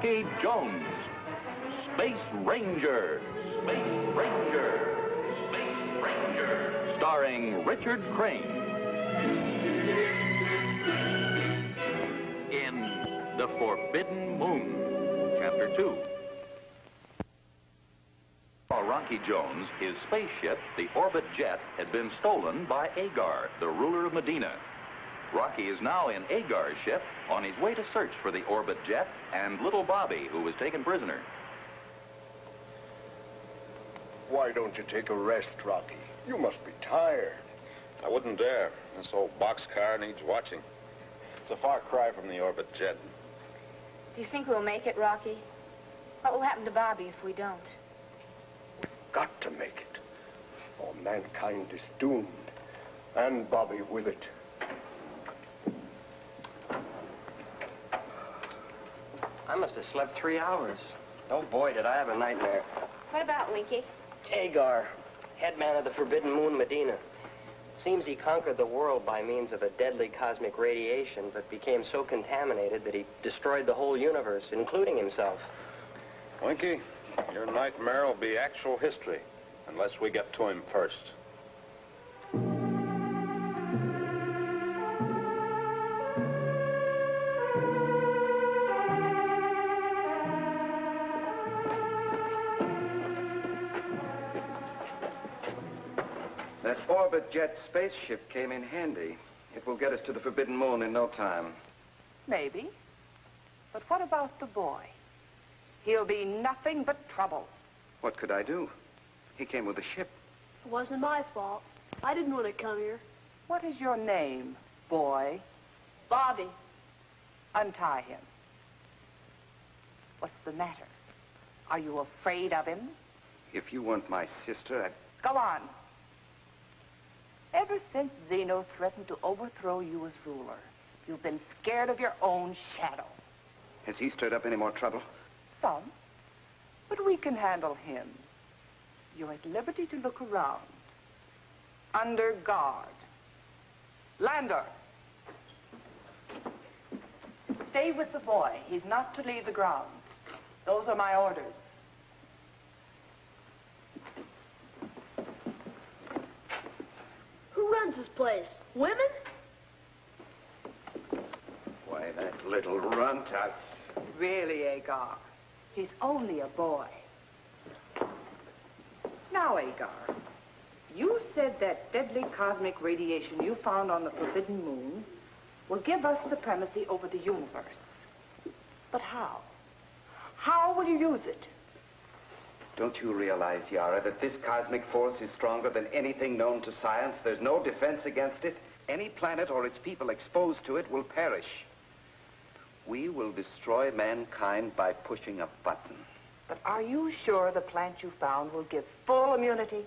Rocky Jones, Space Ranger, Space Ranger, Space Ranger, starring Richard Crane. In The Forbidden Moon, Chapter 2. Rocky Jones, his spaceship, the Orbit Jet, had been stolen by Agar, the ruler of Medina. Rocky is now in Agar's ship on his way to search for the Orbit Jet and little Bobby, who was taken prisoner. Why don't you take a rest, Rocky? You must be tired. I wouldn't dare. This old boxcar needs watching. It's a far cry from the Orbit Jet. Do you think we'll make it, Rocky? What will happen to Bobby if we don't? Got to make it, or mankind is doomed, and Bobby with it. I must have slept 3 hours. Oh, boy, did I have a nightmare. What about Winky? Agar, headman of the Forbidden Moon, Medina. Seems he conquered the world by means of a deadly cosmic radiation, but became so contaminated that he destroyed the whole universe, including himself. Winky, your nightmare will be actual history, unless we get to him first. That Orbit Jet spaceship came in handy. It will get us to the Forbidden Moon in no time. Maybe. But what about the boy? He'll be nothing but trouble. What could I do? He came with the ship. It wasn't my fault. I didn't want to come here. What is your name, boy? Bobby. Untie him. What's the matter? Are you afraid of him? If you weren't my sister, I'd... Go on. Ever since Zeno threatened to overthrow you as ruler, you've been scared of your own shadow. Has he stirred up any more trouble? Some, but we can handle him. You're at liberty to look around. Under guard. Lander. Stay with the boy. He's not to leave the grounds. Those are my orders. Who runs this place? Women? Why, that little runt, Really, Agar, he's only a boy. Now, Agar, you said that deadly cosmic radiation you found on the Forbidden Moon will give us supremacy over the universe. But how? How will you use it? Don't you realize, Yara, that this cosmic force is stronger than anything known to science? There's no defense against it. Any planet or its people exposed to it will perish. We will destroy mankind by pushing a button. But are you sure the plant you found will give full immunity?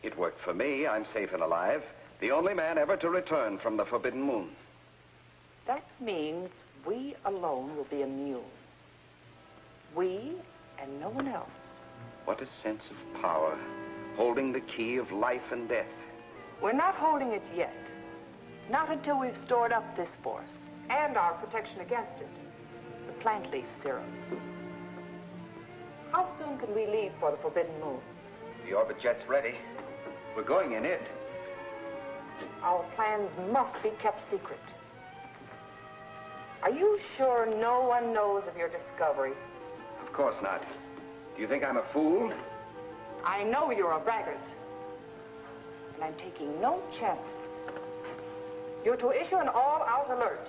It worked for me. I'm safe and alive. The only man ever to return from the Forbidden Moon. That means we alone will be immune. We and no one else. What a sense of power, holding the key of life and death. We're not holding it yet. Not until we've stored up this force and our protection against it. The plant leaf serum. How soon can we leave for the Forbidden Moon? The Orbit Jet's ready. We're going in it. Our plans must be kept secret. Are you sure no one knows of your discovery? Of course not. Do you think I'm a fool? I know you're a braggart. And I'm taking no chances. You're to issue an all-out alert.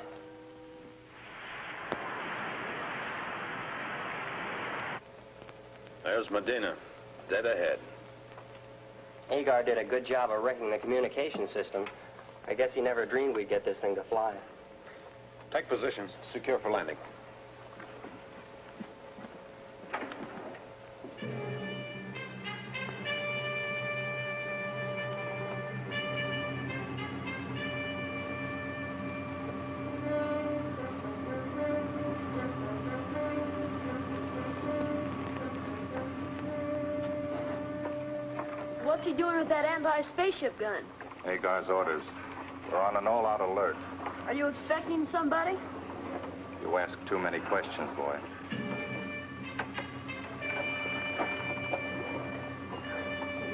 There's Medina, dead ahead. Agar did a good job of wrecking the communication system. I guess he never dreamed we'd get this thing to fly. Take positions. Secure for landing. What's he doing with that anti-spaceship gun? Agar's orders. We're on an all-out alert. Are you expecting somebody? You ask too many questions, boy.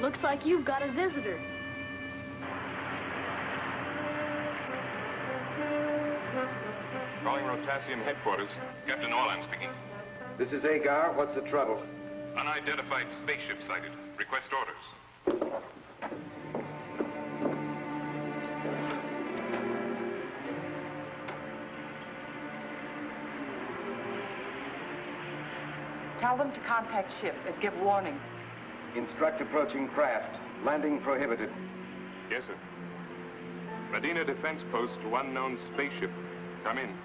Looks like you've got a visitor. Calling Rotasium headquarters. Captain Orlan speaking. This is Agar. What's the trouble? Unidentified spaceship sighted. Request orders. Tell them to contact ship and give warning. Instruct approaching craft. Landing prohibited. Yes, sir. Medina defense post to unknown spaceship. Come in.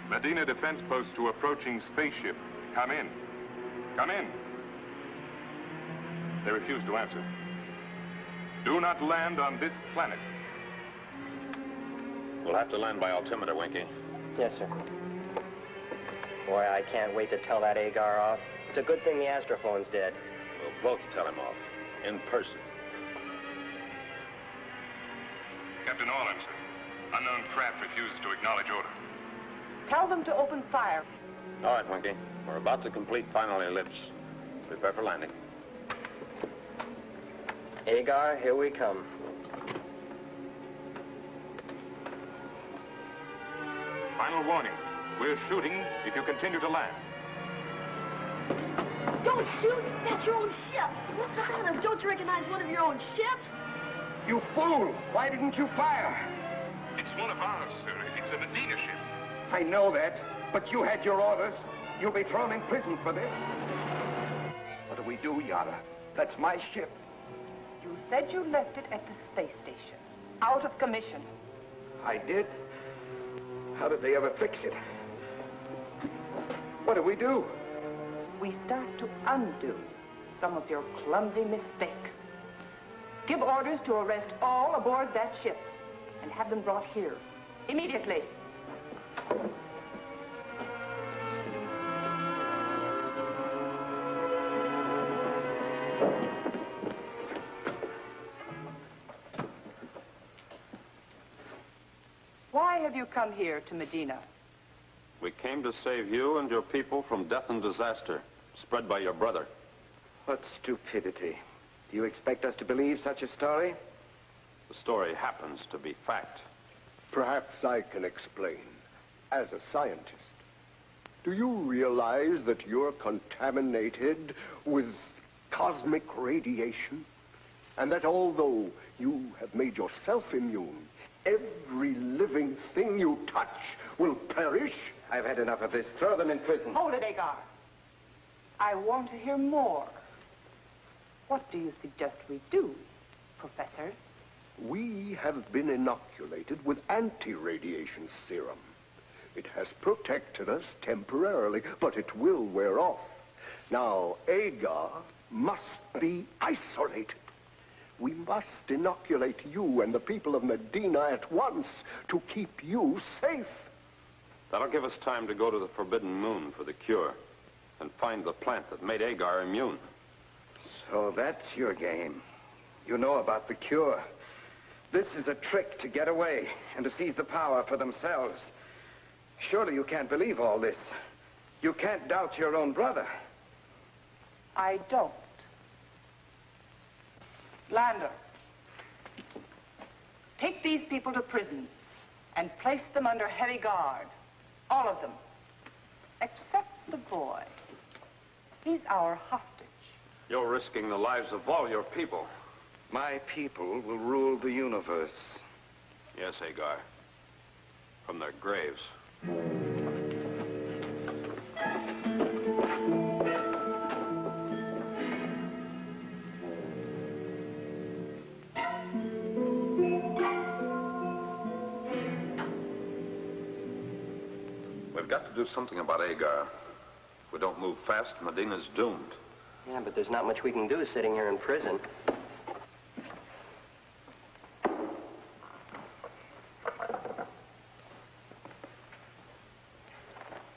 Medina defense post to approaching spaceship. Come in. Come in. They refuse to answer. Do not land on this planet. We'll have to land by altimeter, Winky. Yes, sir. Boy, I can't wait to tell that Agar off. It's a good thing the astrophone's dead. We'll both tell him off. In person. Captain Orlan, sir. Unknown craft refuses to acknowledge order. Tell them to open fire. All right, Winky. We're about to complete final ellipse. Prepare for landing. Agar, here we come. Final warning. We're shooting if you continue to land. Don't shoot! That's your own ship! What's the matter? Don't you recognize one of your own ships? You fool! Why didn't you fire? It's one of ours, sir. It's a Medina ship. I know that, but you had your orders. You'll be thrown in prison for this. What do we do, Yara? That's my ship. You said you left it at the space station, out of commission. I did? How did they ever fix it? What do we do? We start to undo some of your clumsy mistakes. Give orders to arrest all aboard that ship and have them brought here immediately. Why have you come here to Medina? We came to save you and your people from death and disaster, spread by your brother. What stupidity. Do you expect us to believe such a story? The story happens to be fact. Perhaps I can explain. As a scientist, do you realize that you're contaminated with cosmic radiation? And that although you have made yourself immune, every living thing you touch will perish? I've had enough of this. Throw them in prison. Hold it, Agar. I want to hear more. What do you suggest we do, Professor? We have been inoculated with anti-radiation serum. It has protected us temporarily, but it will wear off. Now, Agar must be isolated. We must inoculate you and the people of Medina at once to keep you safe. That'll give us time to go to the Forbidden Moon for the cure and find the plant that made Agar immune. So that's your game. You know about the cure. This is a trick to get away and to seize the power for themselves. Surely you can't believe all this. You can't doubt your own brother. I don't. Lander, take these people to prison and place them under heavy guard. All of them. Except the boy. He's our hostage. You're risking the lives of all your people. My people will rule the universe. Yes, Agar. From their graves. We've got to do something about Agar. If we don't move fast, Medina's doomed. Yeah, but there's not much we can do sitting here in prison.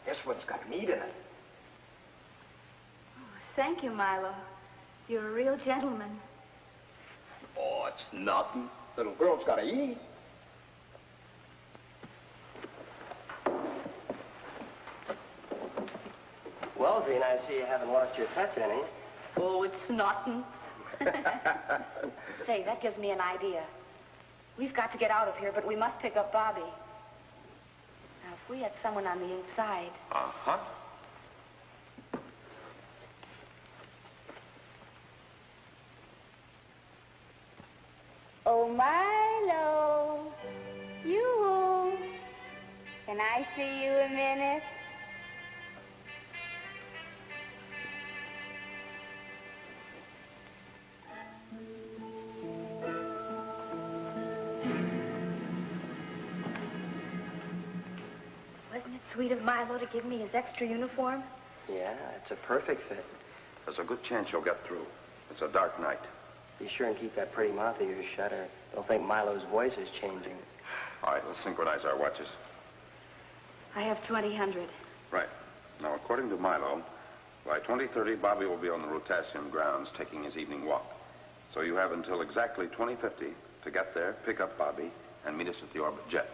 This one's got meat in it. Thank you, Milo. You're a real gentleman. Oh, it's nothing. Little girl's got to eat. Well, Zena, I see you haven't lost your touch any. Oh, it's snotting. Say, that gives me an idea. We've got to get out of here, but we must pick up Bobby. Now, if we had someone on the inside... Uh-huh. Oh, Milo, you. Can I see you a minute? Wasn't it sweet of Milo to give me his extra uniform? Yeah, it's a perfect fit. There's a good chance you'll get through. It's a dark night. Be sure and keep that pretty mouth of yours shut, or they'll think Milo's voice is changing. All right, let's synchronize our watches. I have 2000. Right. Now, according to Milo, by 2030, Bobby will be on the Rotasium grounds taking his evening walk. So you have until exactly 2050 to get there, pick up Bobby, and meet us at the orbit jet.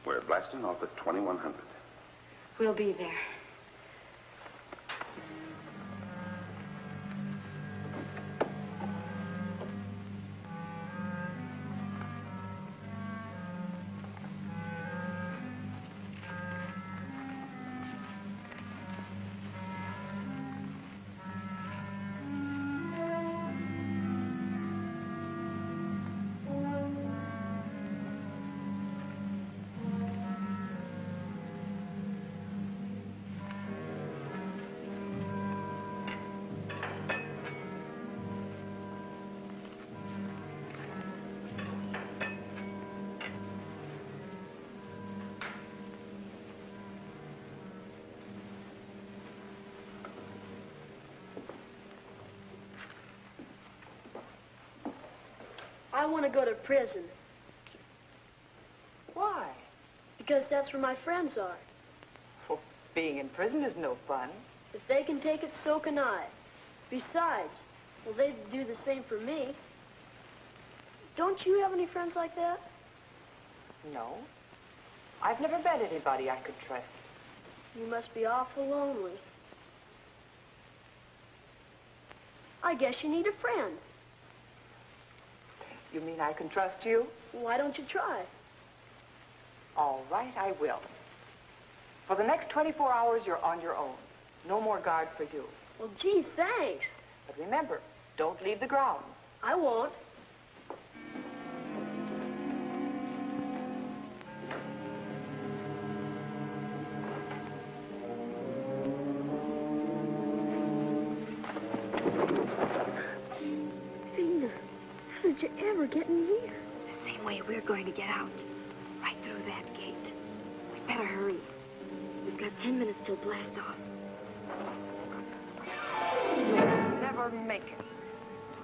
We're blasting off at 2100. We'll be there. I want to go to prison. Why? Because that's where my friends are. Well, being in prison is no fun. If they can take it, so can I. Besides, well, they'd do the same for me. Don't you have any friends like that? No. I've never met anybody I could trust. You must be awful lonely. I guess you need a friend. You mean I can trust you? Why don't you try? All right, I will. For the next 24 hours, you're on your own. No more guard for you. Well, gee, thanks. But remember, don't leave the ground. I won't. How did you ever get in here? The same way we're going to get out. Right through that gate. We'd better hurry. We've got 10 minutes till blast off. You'll never make it.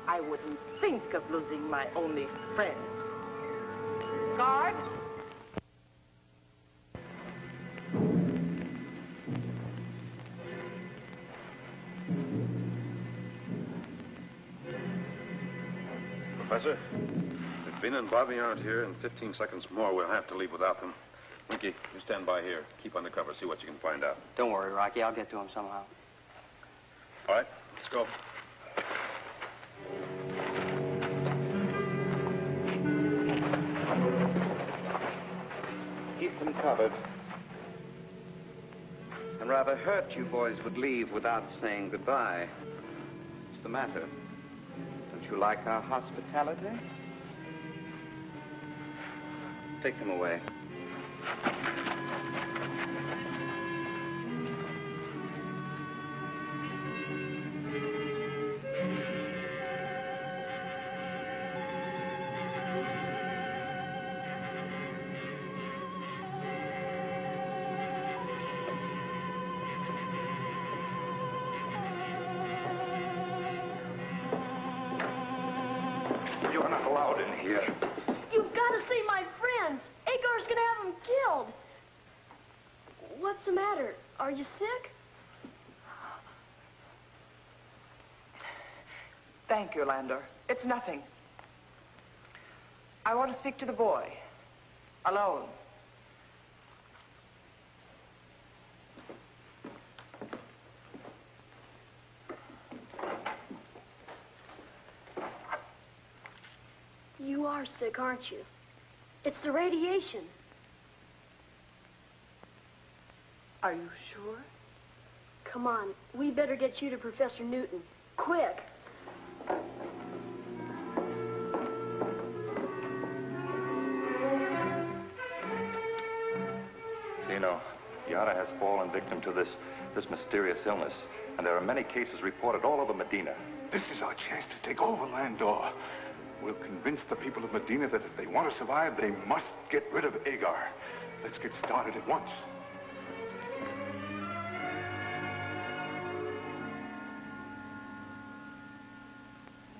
I wouldn't think of losing my only friend. Guard! Professor, if Vina and Bobby aren't here, in 15 seconds more, we'll have to leave without them. Winky, you stand by here. Keep under cover. See what you can find out. Don't worry, Rocky. I'll get to him somehow. All right, let's go. Keep them covered. I'm rather hurt you boys would leave without saying goodbye. What's the matter? Don't you like our hospitality? Take them away. You're not allowed in here. You've got to see my friends. Agar's going to have them killed. What's the matter? Are you sick? Thank you, Lander. It's nothing. I want to speak to the boy. Alone. You are sick, aren't you? It's the radiation. Are you sure? Come on, we better get you to Professor Newton. Quick! Zeno, Yara has fallen victim to this mysterious illness, and there are many cases reported all over Medina. This is our chance to take over Landor. We'll convince the people of Medina that if they want to survive, they must get rid of Agar. Let's get started at once.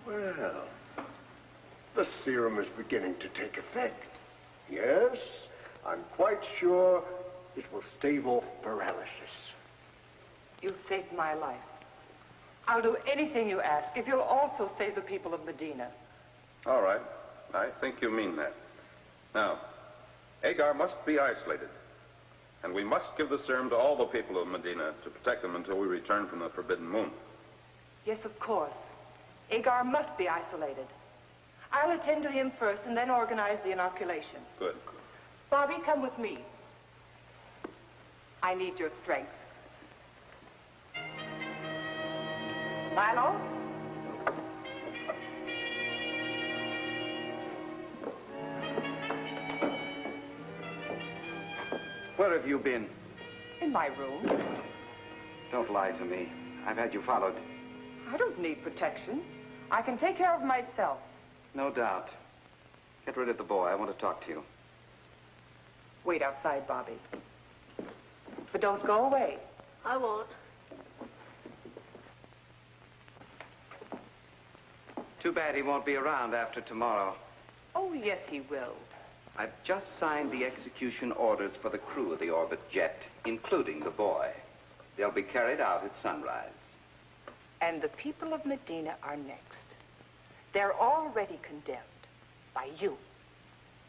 Well, the serum is beginning to take effect. Yes, I'm quite sure it will stave off paralysis. You've saved my life. I'll do anything you ask if you'll also save the people of Medina. All right. I think you mean that. Now, Agar must be isolated. And we must give the serum to all the people of Medina to protect them until we return from the Forbidden Moon. Yes, of course. Agar must be isolated. I'll attend to him first and then organize the inoculation. Good. Bobby, come with me. I need your strength. Milo? Where have you been? In my room. Don't lie to me. I've had you followed. I don't need protection. I can take care of myself. No doubt. Get rid of the boy. I want to talk to you. Wait outside, Bobby. But don't go away. I won't. Too bad he won't be around after tomorrow. Oh, yes, he will. I've just signed the execution orders for the crew of the Orbit jet, including the boy. They'll be carried out at sunrise. And the people of Medina are next. They're already condemned by you.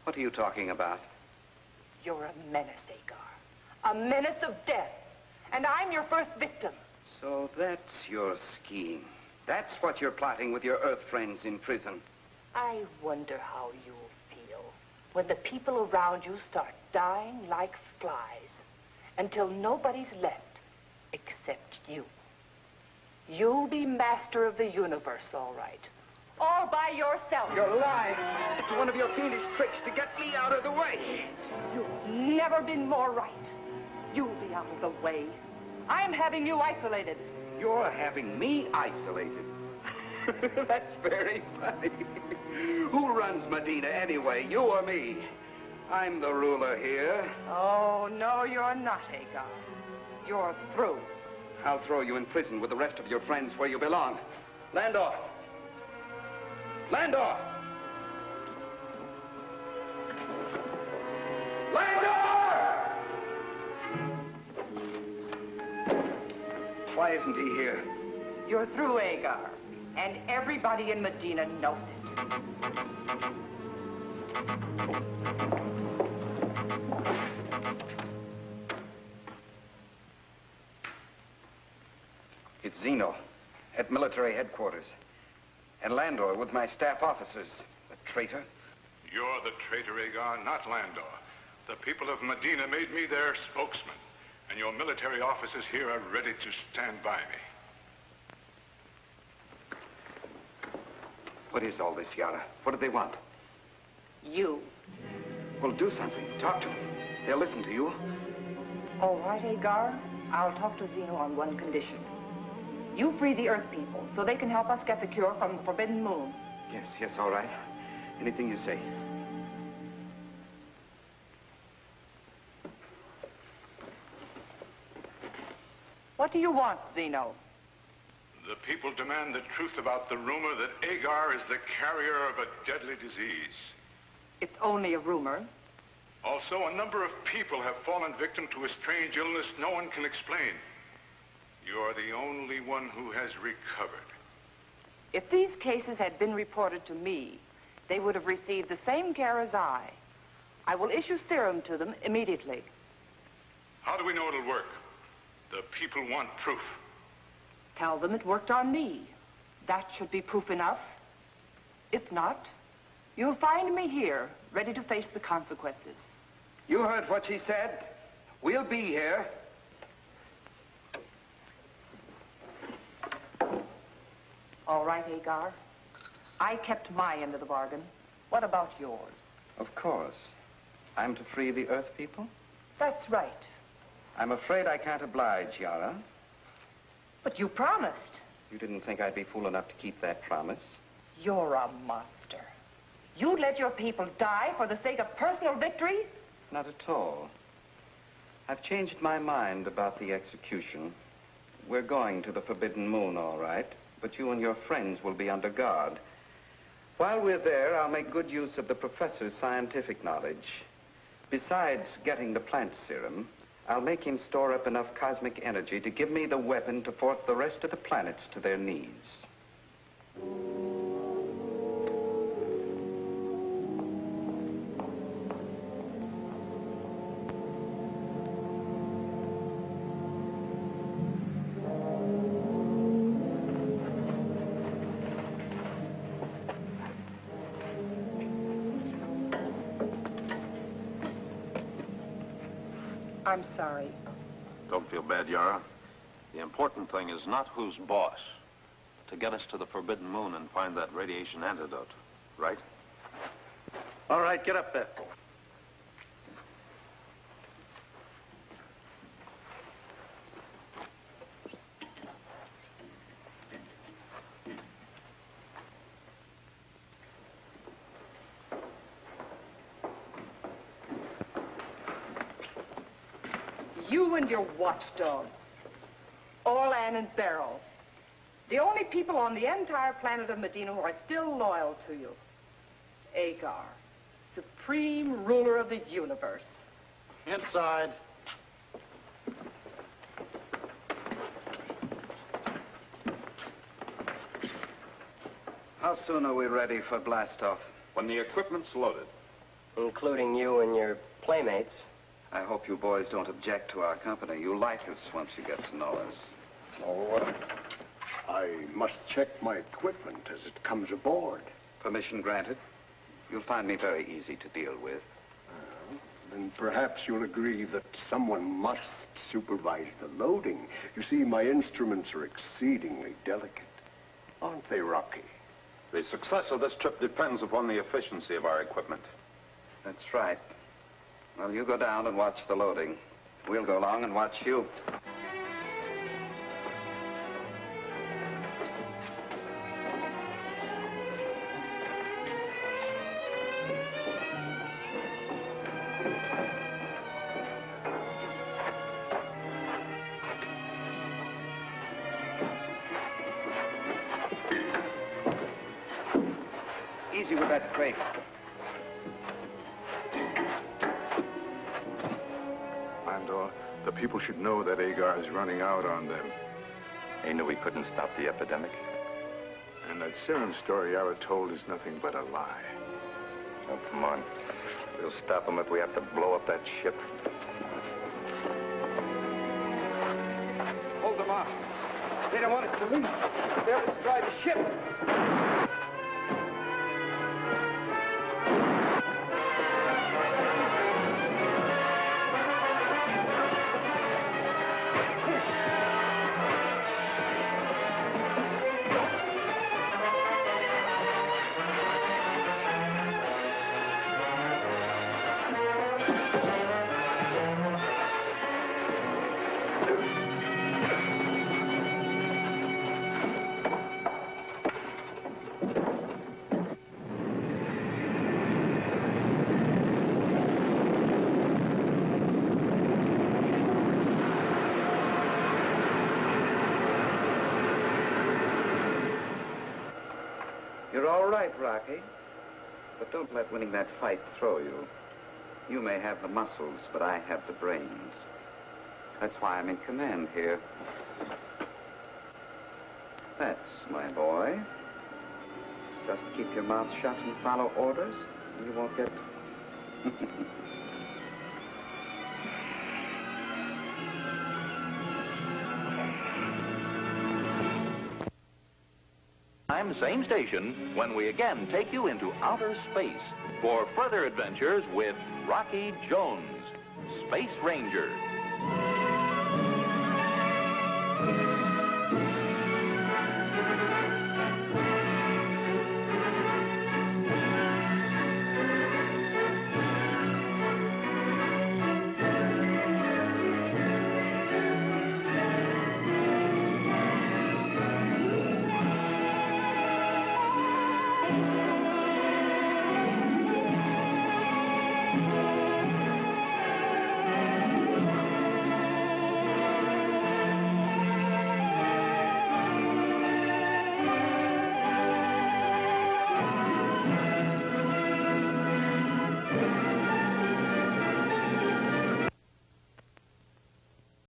What are you talking about? You're a menace, Agar. A menace of death. And I'm your first victim. So that's your scheme. That's what you're plotting with your Earth friends in prison. I wonder how you'll feel when the people around you start dying like flies until nobody's left except you. You'll be master of the universe, all right. All by yourself. You're lying. It's one of your fiendish tricks to get me out of the way. You've never been more right. You'll be out of the way. I'm having you isolated. You're having me isolated. That's very funny. Who runs Medina anyway, you or me? I'm the ruler here. Oh, no, you're not, Agar. You're through. I'll throw you in prison with the rest of your friends where you belong. Landor! Landor! Landor! Why isn't he here? You're through, Agar. And everybody in Medina knows it. It's Zeno at military headquarters. And Landor with my staff officers. The traitor. You're the traitor, Agar, not Landor. The people of Medina made me their spokesman. And your military officers here are ready to stand by me. What is all this, Yara? What do they want? You. Well, do something. Talk to them. They'll listen to you. All right, Agar. I'll talk to Zeno on one condition. You free the Earth people so they can help us get the cure from the Forbidden Moon. Yes, all right. Anything you say. What do you want, Zeno? The people demand the truth about the rumor that Agar is the carrier of a deadly disease. It's only a rumor. Also, a number of people have fallen victim to a strange illness no one can explain. You're the only one who has recovered. If these cases had been reported to me, they would have received the same care as I. I will issue serum to them immediately. How do we know it'll work? The people want proof. Tell them it worked on me. That should be proof enough. If not, You'll find me here, ready to face the consequences. You heard what she said. We'll be here. All right, Agar. I kept my end of the bargain. What about yours? Of course. I'm to free the Earth people? That's right. I'm afraid I can't oblige, Yara. But you promised. You didn't think I'd be fool enough to keep that promise? You're a monster. You'd let your people die for the sake of personal victory? Not at all. I've changed my mind about the execution. We're going to the Forbidden Moon, all right, but you and your friends will be under guard. While we're there, I'll make good use of the professor's scientific knowledge. Besides getting the plant serum, I'll make him store up enough cosmic energy to give me the weapon to force the rest of the planets to their knees. I'm sorry. Don't feel bad, Yara. The important thing is not who's boss. To get us to the Forbidden Moon and find that radiation antidote, right? All right, get up there. You and your watchdogs, Orlan and Beryl, the only people on the entire planet of Medina who are still loyal to you. Agar, supreme ruler of the universe. Inside. How soon are we ready for blastoff? When the equipment's loaded. Including you and your playmates. I hope you boys don't object to our company. You'll like us once you get to know us. Oh, I must check my equipment as it comes aboard. Permission granted. You'll find me very easy to deal with. Then perhaps you'll agree that someone must supervise the loading. You see, my instruments are exceedingly delicate. Aren't they, Rocky? The success of this trip depends upon the efficiency of our equipment. That's right. Well, you go down and watch the loading. We'll go along and watch you. Easy with that crate. The people should know that Agar is running out on them. He knew we couldn't stop the epidemic. And that serum story Yara told is nothing but a lie. Oh, come on. We'll stop them if we have to blow up that ship. Hold them off. They don't want us to leave. They'll destroy the ship. You're all right, Rocky. But don't let winning that fight throw you. You may have the muscles, but I have the brains. That's why I'm in command here. That's my boy. Just keep your mouth shut and follow orders, and you won't get... time, same station, when we again take you into outer space for further adventures with Rocky Jones, Space Ranger.